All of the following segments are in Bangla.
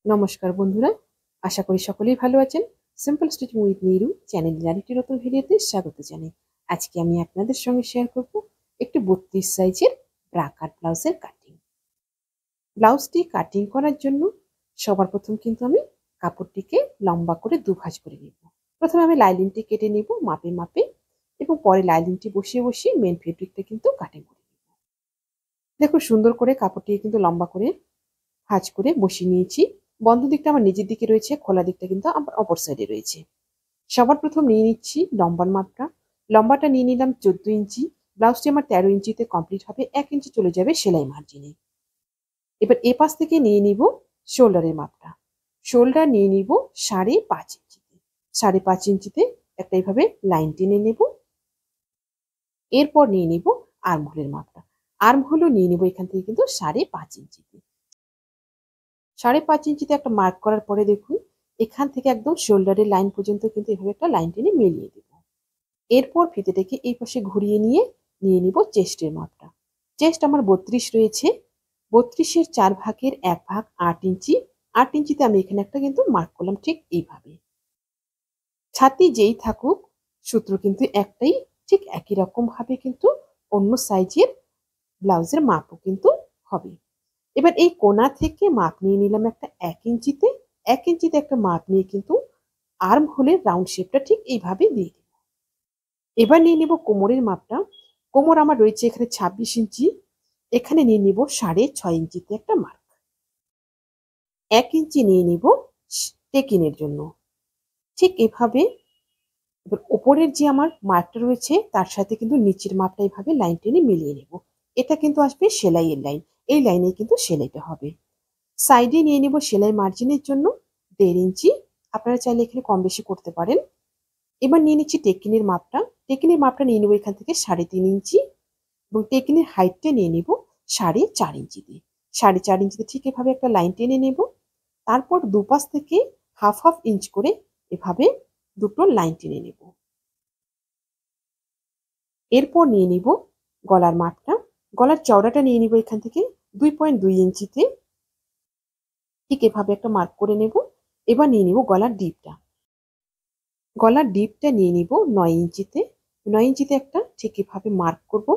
নমস্কার বন্ধুরা, আশা করি সকলেই ভালো আছেন। সিম্পল স্টিচিং উইথ নিরু চ্যানেলের আরেকটি নতুন ভিডিওতে স্বাগত জানাই। আজকে আমি আপনাদের সঙ্গে শেয়ার করব একটি 32 সাইজের ব্রা কাট ব্লাউজের কাটিং। ব্লাউজটি কাটিং করার জন্য সবার প্রথম কিন্তু আমি কাপড়টিকে লম্বা করে দুভাঁজ করে নেব। প্রথমে আমি লাইনিংটি কেটে নেব মাপে মাপে এবং পরে লাইনিংটি বসিয়ে বসিয়ে মেন ফেব্রিকটা কিন্তু কাটিং করে নেব। দেখুন সুন্দর করে কাপড়টিকে কিন্তু লম্বা করে ভাঁজ করে বসিয়ে নিয়েছি। বন্ধ দিকটা আমার নিজের দিকে রয়েছে, খোলা দিকটা কিন্তু আমার অপর সাইডে রয়েছে। সবার প্রথম নিয়ে নিচ্ছি লম্বার মাপটা। লম্বাটা নিয়ে নিলাম 14 ইঞ্চি। ব্লাউজটি আমার 13 ইঞ্চিতে কমপ্লিট হবে, 1 ইঞ্চি চলে যাবে সেলাই মার্জিনে। এবার এ পাশ থেকে নিয়ে নিব শোল্ডারের মাপটা। শোল্ডার নিয়ে নিব 5.5 ইঞ্চিতে। 5.5 ইঞ্চিতে একটা এইভাবে লাইন টেনে নেব। এরপর নিয়ে নিব আর্মহোলের মাপটা। আর্মহোলও নিয়ে নিব এখান থেকে কিন্তু 5.5 ইঞ্চিতে। 5.5 ইঞ্চিতে একটা মার্ক করার পরে দেখুন এখান থেকে একদম শোল্ডারের লাইন পর্যন্ত কিন্তু এভাবে একটা লাইন টেনে মিলিয়ে দেব। এরপর ফিতেটাকে এই পাশে ঘুরিয়ে নিয়ে নিব চেস্টের মাপটা। চেস্ট আমার 32 রয়েছে। 32-এর 4 ভাগের 1 ভাগ 8 ইঞ্চি। 8 ইঞ্চিতে আমি এখানে একটা কিন্তু মার্ক করলাম ঠিক এইভাবে। ছাতি যেই থাকুক সূত্র কিন্তু একটাই, ঠিক একই রকম ভাবে কিন্তু অন্য সাইজের ব্লাউজের মাপও কিন্তু হবে। এবার এই কোণা থেকে মাপ নিয়ে নিলাম একটা 1 ইঞ্চিতে। 1 ইঞ্চিতে একটা মাপ নিয়ে কিন্তু আর্ম হোলের রাউন্ড শেপটা ঠিক এইভাবে দিয়ে দেব। এবার নিয়ে নিব কোমরের মাপটা। কোমর আমার রয়েছে এখানে 26 ইঞ্চি। এখানে নিয়ে নিব 6.5 ইঞ্চিতে একটা মার্ক। 1 ইঞ্চি নিয়ে নিব টেকিনের জন্য। ঠিক এভাবে এবার ওপরের যে আমার মার্কটা রয়েছে তার সাথে কিন্তু নিচের মাপটা এইভাবে লাইন টেনে মিলিয়ে নেব। এটা কিন্তু আসবে সেলাইয়ের লাইন। এই লাইনে কিন্তু সেলাইটা হবে। সাইডে নিয়ে নিব সেলাই মার্জিনের জন্য 1.5 ইঞ্চি। আপনারা চাইলে এখানে কম বেশি করতে পারেন। এবার নিয়ে নিচ্ছি টেকিনের মাপটা। টেকিনের মাপটা নিয়ে নেব এখান থেকে 3.5 ইঞ্চি এবং টেকিনের হাইটটা নিয়ে নেব 4.5 ইঞ্চিতে। 4.5 ইঞ্চিতে ঠিক এভাবে একটা লাইন টেনে নেব। তারপর দুপাশ থেকে হাফ হাফ ইঞ্চ করে এভাবে দুটো লাইন টেনে নেব। এরপর নিয়ে নিব গলার মাপটা। গলার চওড়াটা নিয়ে নিব এখান থেকে 2.2 ইঞ্চিতে। ঠিক এভাবে একটা মার্ক করে নেব। এবার নিয়ে নিব গলার ডিপটা। গলার ডিপটা নিয়ে নিব 9 ইঞ্চিতে। 9 ইঞ্চিতে একটা ঠিক এভাবে মার্ক করব।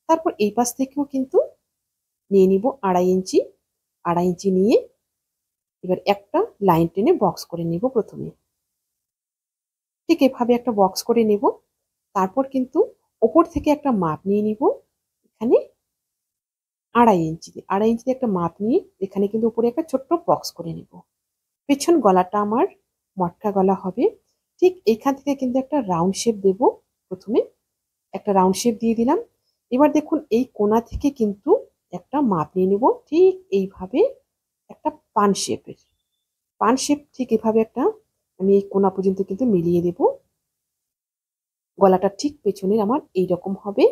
তারপর এই পাশ থেকেও কিন্তু নিয়ে নিব 2.5 ইঞ্চি। 2.5 ইঞ্চি নিয়ে এবার একটা লাইন টেনে বক্স করে নেব প্রথমে। ঠিক এভাবে একটা বক্স করে নেব। তারপর কিন্তু ওপর থেকে একটা মাপ নিয়ে নিব এখানে 2.5 ইঞ্চিতে। 2.5 ইঞ্চিতে একটা মাপ নিয়ে এখানে কিন্তু উপরে একটা ছোট্ট বক্স করে নেব। পেছন গলাটা আমার মটকা গলা হবে। ঠিক এখান থেকে কিন্তু একটা রাউন্ড শেপ দেব। প্রথমে একটা রাউন্ড শেপ দিয়ে দিলাম। এবার দেখুন এই কোণা থেকে কিন্তু একটা মাপ নিয়ে নেব ঠিক এইভাবে একটা পান শেপের। পান শেপ ঠিক এভাবে একটা আমি এই কোণা পর্যন্ত কিন্তু মিলিয়ে দেব। গলাটা ঠিক পেছনের আমার এইরকম হবে।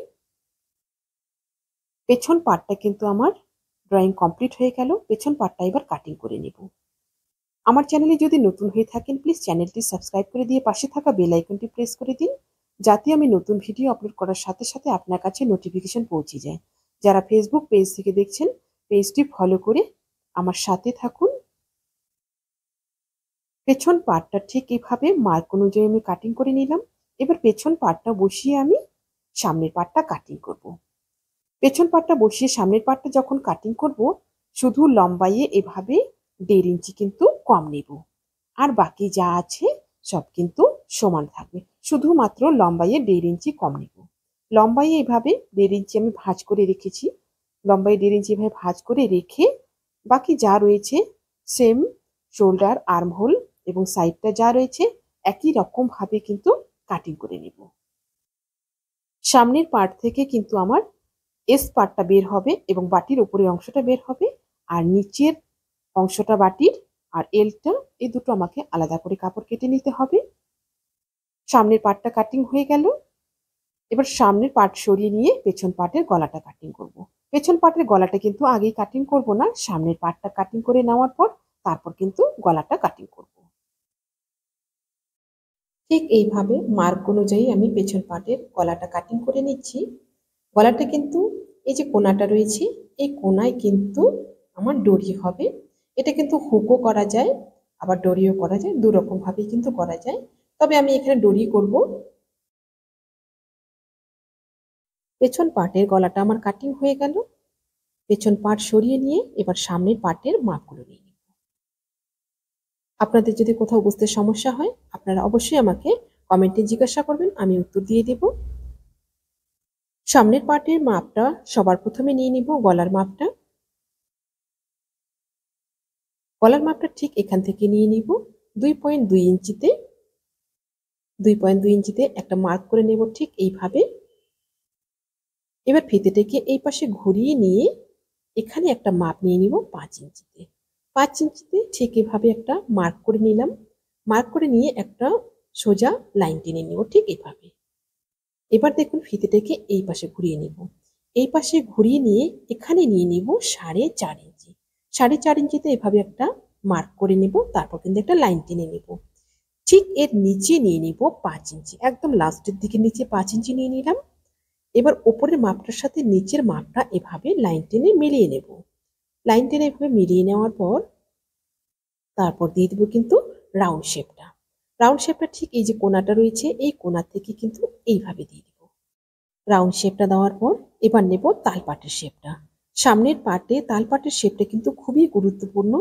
পেছন পার্টটা কিন্তু আমার ড্রয়িং কমপ্লিট হয়ে গেল। পেছন পার্টটা এবার কাটিং করে নেব। আমার চ্যানেলে যদি নতুন হয়ে থাকেন প্লিজ চ্যানেলটি সাবস্ক্রাইব করে দিয়ে পাশে থাকা বেল আইকনটি প্রেস করে দিন, যাতে আমি নতুন ভিডিও আপলোড করার সাথে সাথে আপনার কাছে নোটিফিকেশন পৌঁছে যায়। যারা ফেসবুক পেজ থেকে দেখছেন পেজটি ফলো করে আমার সাথে থাকুন। পেছন পার্টটা ঠিক এভাবে মার্ক অনুযায়ী আমি কাটিং করে নিলাম। এবার পেছন পার্টটা বসিয়ে আমি সামনের পার্টটা কাটিং করব। পেছন পার্টটা বসিয়ে সামনের পার্টটা যখন কাটিং করব শুধু লম্বাইয়ে এভাবে 1.5 ইঞ্চি কিন্তু কম নেব। আর বাকি যা আছে সব কিন্তু সমান থাকবে। শুধুমাত্র লম্বাইয়ে 1.5 ইঞ্চি কম নেব। লম্বাইয়ে এভাবে 1.5 ইঞ্চি আমি ভাঁজ করে রেখেছি। লম্বাইয়ে 1.5 ইঞ্চি এভাবে ভাঁজ করে রেখে বাকি যা রয়েছে সেম শোল্ডার, আর্মহোল এবং সাইডটা যা রয়েছে একই রকম ভাবে কিন্তু কাটিং করে নেব। সামনের পার্ট থেকে কিন্তু আমার এস পার্টটা বের হবে এবং বাটির উপরের অংশটা বের হবে, আর নিচের অংশটা বাটির আর এলটা এই দুটো আমাকে আলাদা করে কাপড় কেটে নিতে হবে। সামনের পার্টটা কাটিং হয়ে গেল। এবার সামনের পার্ট সরিয়ে নিয়ে পেছন পার্টের গলাটা কাটিং করব। পেছন পার্টের গলাটা কিন্তু আগেই কাটিং করব না, সামনের পার্টটা কাটিং করে নেওয়ার পর তারপর কিন্তু গলাটা কাটিং করব। ঠিক এইভাবে মার্ক অনুযায়ী আমি পেছন পার্টের গলাটা কাটিং করে নিচ্ছি। গলাটা কিন্তু এই যে কোণাটা রয়েছে এই কোণায় কিন্তু আমার ডরি হবে এটা কিন্তু হুকও করা যায়, আবার ডরিও করা যায়, দু রকম ভাবেই কিন্তু করা যায়। তবে আমি এখানে ডরি করব। পেছন পার্টের গলাটা আমার কাটিং হয়ে গেল। পেছন পার্ট সরিয়ে নিয়ে এবার সামনের পার্টের মাপগুলো নিয়ে নিব। আপনাদের যদি কোথাও বুঝতে সমস্যা হয় আপনারা অবশ্যই আমাকে কমেন্টে জিজ্ঞাসা করবেন, আমি উত্তর দিয়ে দেব। সামনের পার্টের মাপটা সবার প্রথমে নিয়ে নিব গলার মাপটা। গলার মাপটা ঠিক এখান থেকে নিয়ে নিব 2.2 ইঞ্চিতে। 2.2 ইঞ্চিতে একটা মার্ক করে নেব ঠিক এইভাবে। এবার ফিতেটাকে এই পাশে ঘুরিয়ে নিয়ে এখানে একটা মাপ নিয়ে নিব 5 ইঞ্চিতে। 5 ইঞ্চিতে ঠিক এভাবে একটা মার্ক করে নিলাম। মার্ক করে নিয়ে একটা সোজা লাইন টেনে নিব ঠিক এইভাবে। এবার দেখুন ফিতেটাকে এই পাশে ঘুরিয়ে নিব। এই পাশে ঘুরিয়ে নিয়ে এখানে নিয়ে নিব 4.5 ইঞ্চি। 4.5 ইঞ্চিতে এভাবে একটা মার্ক করে নিব, তারপর কিন্তু একটা লাইন টেনে নিব। ঠিক এর নিচে নিয়ে নিব 5 ইঞ্চি, একদম লাস্টের দিকে নিচে 5 ইঞ্চি নিয়ে নিলাম। এবার ওপরের মাপটার সাথে নিচের মাপটা এভাবে লাইন টেনে মিলিয়ে নেব। লাইন টেনে এভাবে মিলিয়ে নেওয়ার পর তারপর দিয়ে দেবো কিন্তু রাউন্ড শেপটা। রাউন্ড শেপটা ঠিক এই যে কোণাটা রয়েছে এই কোণা থেকে কিন্তু এইভাবে দিয়ে দিব। রাউন্ড শেপটা দেওয়ার পর এবার নেব তালপাটের শেপটা। সামনের পার্টে তালপাটের শেপটা কিন্তু খুবই গুরুত্বপূর্ণ।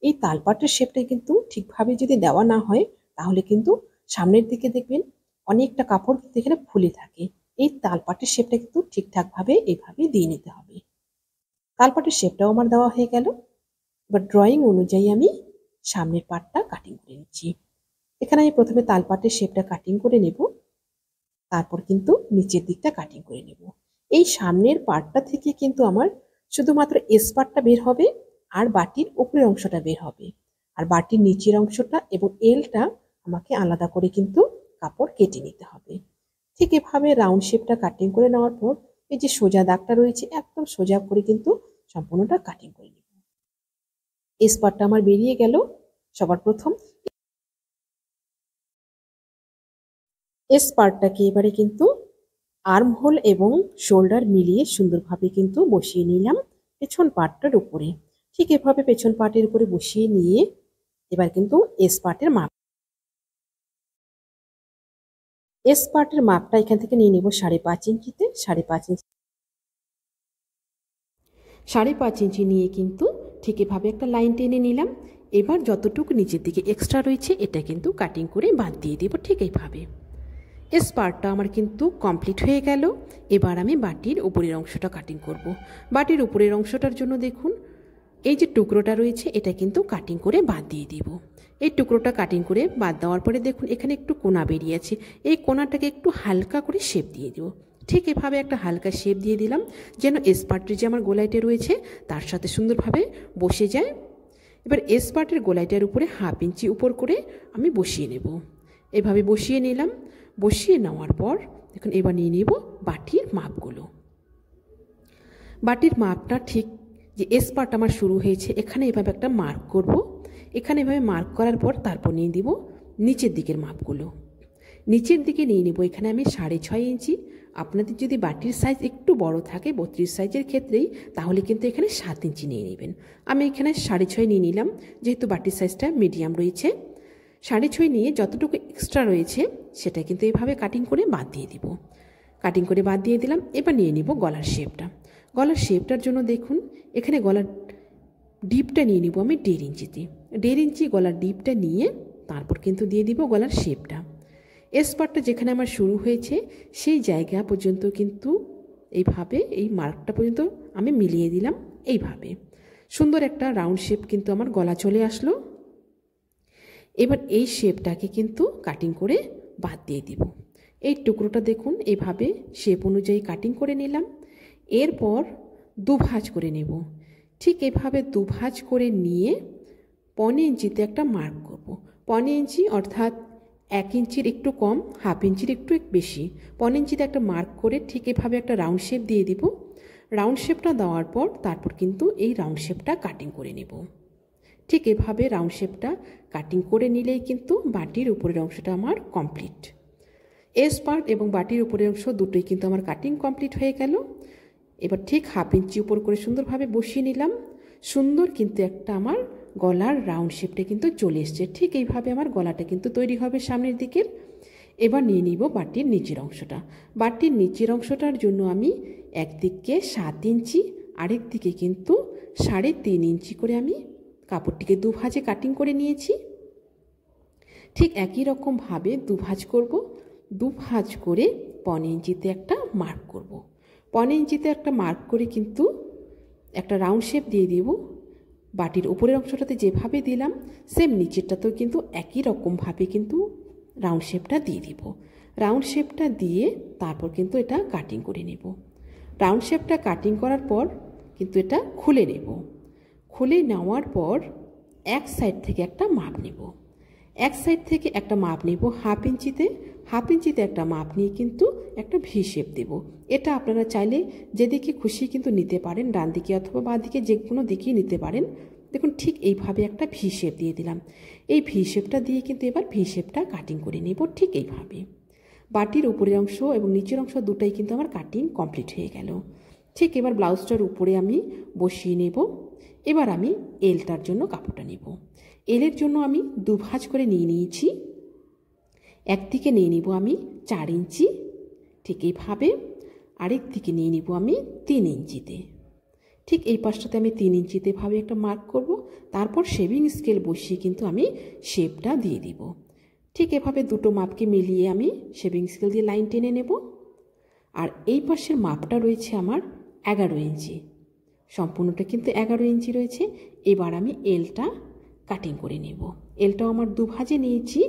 এই তালপাটের শেপটা কিন্তু ঠিকভাবে যদি দেওয়া না হয় তাহলে কিন্তু সামনের দিকে দেখবেন অনেকটা কাপড় কিন্তু এখানে ফুলে থাকে। এই তালপাটের শেপটা কিন্তু ঠিকঠাকভাবে এইভাবে দিয়ে নিতে হবে। তালপাটের শেপটাও আমার দেওয়া হয়ে গেল। এবার ড্রয়িং অনুযায়ী আমি সামনের পার্টটা কাটিং করে নিচ্ছি। এখানে আমি প্রথমে তালপাটের শেপটা কাটিং করে নেব, তারপর কিন্তু নিচের দিকটা কাটিং করে নেব। এই সামনের পার্টটা থেকে কিন্তু আমার শুধুমাত্র এস পার্টটা বের হবে আর বাটির উপরের অংশটা বের হবে। আর বাটির নিচের অংশটা এবং এলটা আমাকে আলাদা করে কিন্তু কাপড় কেটে নিতে হবে। ঠিক এভাবে রাউন্ড শেপটা কাটিং করে নেওয়ার পর এই যে সোজা দাগটা রয়েছে একদম সোজা করে কিন্তু সম্পূর্ণটা কাটিং করে নেব। এস পার্টটা আমার বেরিয়ে গেল। সবার প্রথম এস পার্টটাকে এবারে কিন্তু আর্ম হোল এবং শোল্ডার মিলিয়ে সুন্দরভাবে কিন্তু বসিয়ে নিলাম পেছন পার্টটার উপরে। ঠিক এভাবে পেছন পার্টের উপরে বসিয়ে নিয়ে এবার কিন্তু এস পার্টের মাপটা এখান থেকে নিয়ে নেব 5.5 ইঞ্চিতে। 5.5 ইঞ্চি নিয়ে কিন্তু ঠিক এভাবে একটা লাইন টেনে নিলাম। এবার যতটুকু নিচের দিকে এক্সট্রা রয়েছে এটা কিন্তু কাটিং করে বাদ দিয়ে দেব ঠিক এইভাবে। এস পার্টটা আমার কিন্তু কমপ্লিট হয়ে গেল। এবার আমি বাটির উপরের অংশটা কাটিং করব। বাটির উপরের অংশটার জন্য দেখুন এই যে টুকরোটা রয়েছে এটা কিন্তু কাটিং করে বাদ দিয়ে দিব। এই টুকরোটা কাটিং করে বাদ দেওয়ার পরে দেখুন এখানে একটু কোণা বেরিয়ে আছে, এই কোণাটাকে একটু হালকা করে শেপ দিয়ে দেব। ঠিক এভাবে একটা হালকা শেপ দিয়ে দিলাম যেন এস পার্টের যে আমার গোলাইটা রয়েছে তার সাথে সুন্দরভাবে বসে যায়। এবার এস পার্টের গোলাইটার উপরে 1/2 ইঞ্চি উপর করে আমি বসিয়ে নেব। এভাবে বসিয়ে নিলাম। বসিয়ে নেওয়ার পর দেখুন এবার নিয়ে নেব বাটির মাপগুলো। বাটির মাপটা ঠিক যে এস পার্ট আমার শুরু হয়েছে এখানে এভাবে একটা মার্ক করব। এখানে এভাবে মার্ক করার পর তারপর নিয়ে দিব নিচের দিকের মাপগুলো। নিচের দিকে নিয়ে নেব এখানে আমি 6.5 ইঞ্চি। আপনাদের যদি বাটির সাইজ একটু বড় থাকে 32 সাইজের ক্ষেত্রেই তাহলে কিন্তু এখানে 7 ইঞ্চি নিয়ে নেবেন। আমি এখানে 6.5 নিয়ে নিলাম যেহেতু বাটির সাইজটা মিডিয়াম রয়েছে। 6.5 নিয়ে যতটুকু এক্সট্রা রয়েছে সেটা কিন্তু এইভাবে কাটিং করে বাদ দিয়ে দিব। কাটিং করে বাদ দিয়ে দিলাম। এবার নিয়ে নিব গলার শেপটা। গলার শেপটার জন্য দেখুন এখানে গলার ডিপটা নিয়ে নিব আমি 1.5 ইঞ্চিতে। 1.5 ইঞ্চি গলার ডিপটা নিয়ে তারপর কিন্তু দিয়ে দিব গলার শেপটা। এস পার্টটা যেখানে আমার শুরু হয়েছে সেই জায়গা পর্যন্ত কিন্তু এইভাবে এই মার্কটা পর্যন্ত আমি মিলিয়ে দিলাম। এইভাবে সুন্দর একটা রাউন্ড শেপ কিন্তু আমার গলা চলে আসলো। এবার এই শেপটাকে কিন্তু কাটিং করে বাদ দিয়ে দিব। এই টুকরোটা দেখুন এইভাবে শেপ অনুযায়ী কাটিং করে নিলাম। এরপর দুভাঁজ করে নেব। ঠিক এভাবে দুভাঁজ করে নিয়ে 1.5 ইঞ্চিতে একটা মার্ক করব। 1.5 ইঞ্চি অর্থাৎ 1 ইঞ্চির একটু কম, 1/2 ইঞ্চির একটু বেশি। 1.5 ইঞ্চিতে একটা মার্ক করে ঠিক এভাবে একটা রাউন্ড শেপ দিয়ে দিব। রাউন্ড শেপটা দেওয়ার পর তারপর কিন্তু এই রাউন্ড শেপটা কাটিং করে নেব। ঠিক এভাবে রাউন্ড শেপটা কাটিং করে নিলেই কিন্তু বাটির উপরের অংশটা আমার কমপ্লিট। এস পার্ট এবং বাটির উপরের অংশ দুটোই কিন্তু আমার কাটিং কমপ্লিট হয়ে গেল। এবার ঠিক 1/2 ইঞ্চি উপর করে সুন্দরভাবে বসিয়ে নিলাম। সুন্দর কিন্তু একটা আমার গলার রাউন্ড শেপটা কিন্তু চলে এসছে। ঠিক এইভাবে আমার গলাটা কিন্তু তৈরি হবে সামনের দিকের। এবার নিয়ে নিব বাটির নিচের অংশটা। বাটির নিচের অংশটার জন্য আমি একদিকে 7 ইঞ্চি, আরেক দিকে কিন্তু 3.5 ইঞ্চি করে আমি কাপড়টিকে দুভাজে কাটিং করে নিয়েছি। ঠিক একই রকমভাবে দুভাজ করব। দুভাজ করে 1.5 ইঞ্চিতে একটা মার্ক করব। 1.5 ইঞ্চিতে একটা মার্ক করে কিন্তু একটা রাউন্ড শেপ দিয়ে দিব। বাটির উপরের অংশটাতে যেভাবে দিলাম সেম নিচেরটাতেও কিন্তু একই রকমভাবে কিন্তু রাউন্ড শেপটা দিয়ে দিব। রাউন্ড শেপটা দিয়ে তারপর কিন্তু এটা কাটিং করে নেব। রাউন্ড শেপটা কাটিং করার পর কিন্তু এটা খুলে নেব। খুলে নেওয়ার পর এক সাইড থেকে একটা মাপ নেব। এক সাইড থেকে একটা মাপ নেব 1/2 ইঞ্চিতে। 1/2 ইঞ্চিতে একটা মাপ নিয়ে কিন্তু একটা ভি শেপ দেব। এটা আপনারা চাইলে যেদিকে খুশি কিন্তু নিতে পারেন, ডান দিকে অথবা বাঁ দিকে যে কোনো দিকেই নিতে পারেন। দেখুন ঠিক এইভাবে একটা ভি শেপ দিয়ে দিলাম। এই ভি শেপটা দিয়ে কিন্তু এবার ভি শেপটা কাটিং করে নেব ঠিক এইভাবে। বাটির উপরের অংশ এবং নিচের অংশ দুটাই কিন্তু আমার কাটিং কমপ্লিট হয়ে গেল। ঠিক এবার ব্লাউজটার উপরে আমি বসিয়ে নেব। এবার আমি এলটার জন্য কাপড়টা নেব। এলের জন্য আমি দুভাজ করে নিয়ে নিয়েছি। একদিকে নিয়ে নিব আমি 4 ইঞ্চি, ঠিক এইভাবে। আরেক দিকে নিয়ে নিব আমি 3 ইঞ্চিতে। ঠিক এই পাশটাতে আমি 3 ইঞ্চিতে ভাবে একটা মার্ক করব। তারপর শেভিং স্কেল বসিয়ে কিন্তু আমি শেপটা দিয়ে দিব। ঠিক এভাবে দুটো মাপকে মিলিয়ে আমি শেভিং স্কেল দিয়ে লাইন টেনে নেব। আর এই পাশের মাপটা রয়েছে আমার 11 ইঞ্চি, সম্পূর্ণটা কিন্তু 11 ইঞ্চি রয়েছে। এবার আমি এলটা কাটিং করে নেব। এলটাও আমার দুভাজে নিয়েছি।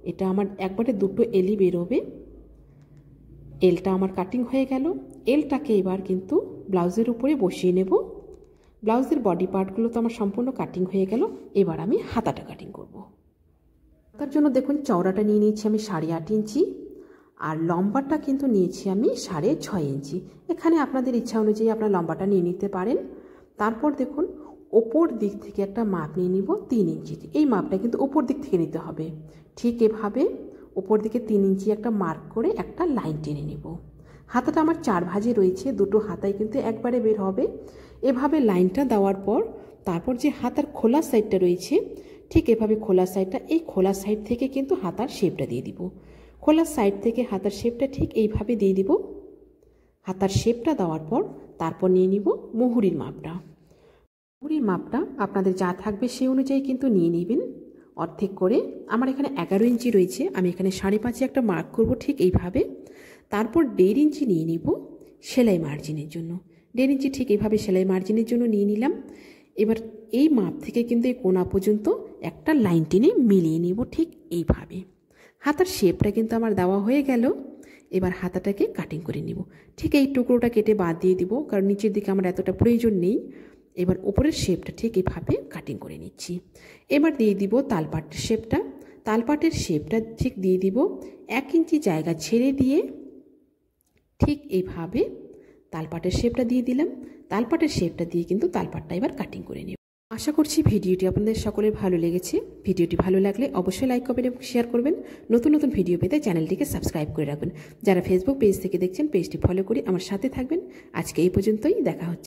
এটা আমার একবারে দুটো এলই বেরোবে। এলটা আমার কাটিং হয়ে গেল। এলটাকে এবার কিন্তু ব্লাউজের উপরে বসিয়ে নেব। ব্লাউজের বডি পার্টগুলো তো আমার সম্পূর্ণ কাটিং হয়ে গেল। এবার আমি হাতাটা কাটিং করব। তার জন্য দেখুন চওড়াটা নিয়ে নিয়েছি আমি 8.5 ইঞ্চি, আর লম্বাটা কিন্তু নিয়েছি আমি 6.5 ইঞ্চি। এখানে আপনাদের ইচ্ছা অনুযায়ী আপনার লম্বাটা নিয়ে নিতে পারেন। তারপর দেখুন ওপর দিক থেকে একটা মাপ নিয়ে নিব 3 ইঞ্চি। এই মাপটা কিন্তু ওপর দিক থেকে নিতে হবে। ঠিক এভাবে ওপর দিকে 3 ইঞ্চি একটা মার্ক করে একটা লাইন টেনে নেব। হাতাটা আমার 4 ভাঁজে রয়েছে, দুটো হাতাই কিন্তু একবারে বের হবে। এভাবে লাইনটা দেওয়ার পর তারপর যে হাতার খোলা সাইডটা রয়েছে, ঠিক এভাবে খোলা সাইডটা, এই খোলা সাইড থেকে কিন্তু হাতার শেপটা দিয়ে দিব। খোলা সাইড থেকে হাতার শেপটা ঠিক এইভাবে দিয়ে দিব। হাতার শেপটা দেওয়ার পর তারপর নিয়ে নিব মুহুরির মাপটা। মুহুরির মাপটা আপনাদের যা থাকবে সেই অনুযায়ী কিন্তু নিয়ে নেবেন। অর্ধেক করে আমার এখানে 11 ইঞ্চি রয়েছে, আমি এখানে 5.5 একটা মার্ক করব ঠিক এইভাবে। তারপর 1.5 ইঞ্চি নিয়ে নিব সেলাই মার্জিনের জন্য। 1.5 ইঞ্চি ঠিক এইভাবে সেলাই মার্জিনের জন্য নিয়ে নিলাম। এবার এই মাপ থেকে কিন্তু এই কোণা পর্যন্ত একটা লাইন টেনে মিলিয়ে নিব ঠিক এইভাবে। হাতার শেপটা কিন্তু আমার দেওয়া হয়ে গেল। এবার হাতাটাকে কাটিং করে নিব। ঠিক এই টুকরোটা কেটে বাদ দিয়ে দিব, কারণ নিচের দিকে আমার এতটা প্রয়োজন নেই। এবার উপরের শেপটা ঠিক এইভাবে কাটিং করে নিচ্ছি। এবার দিয়ে দিব তালপাটের শেপটা। তালপাটের শেপটা ঠিক দিয়ে দিব 1 ইঞ্চি জায়গা ছেড়ে দিয়ে ঠিক এইভাবে তালপাটের শেপটা দিয়ে দিলাম। তালপাটের শেপটা দিয়ে কিন্তু তালপাটটা এবার কাটিং করে নেব। আশা করছি ভিডিওটি আপনাদের সকলের ভালো লেগেছে। ভিডিওটি ভালো লাগলে অবশ্যই লাইক করবেন এবং শেয়ার করবেন। নতুন নতুন ভিডিও পেতে চ্যানেলটিকে সাবস্ক্রাইব করে রাখবেন। যারা ফেসবুক পেজ থেকে দেখছেন পেজটি ফলো করে আমার সাথে থাকবেন। আজকে এই পর্যন্তই, দেখা হচ্ছে।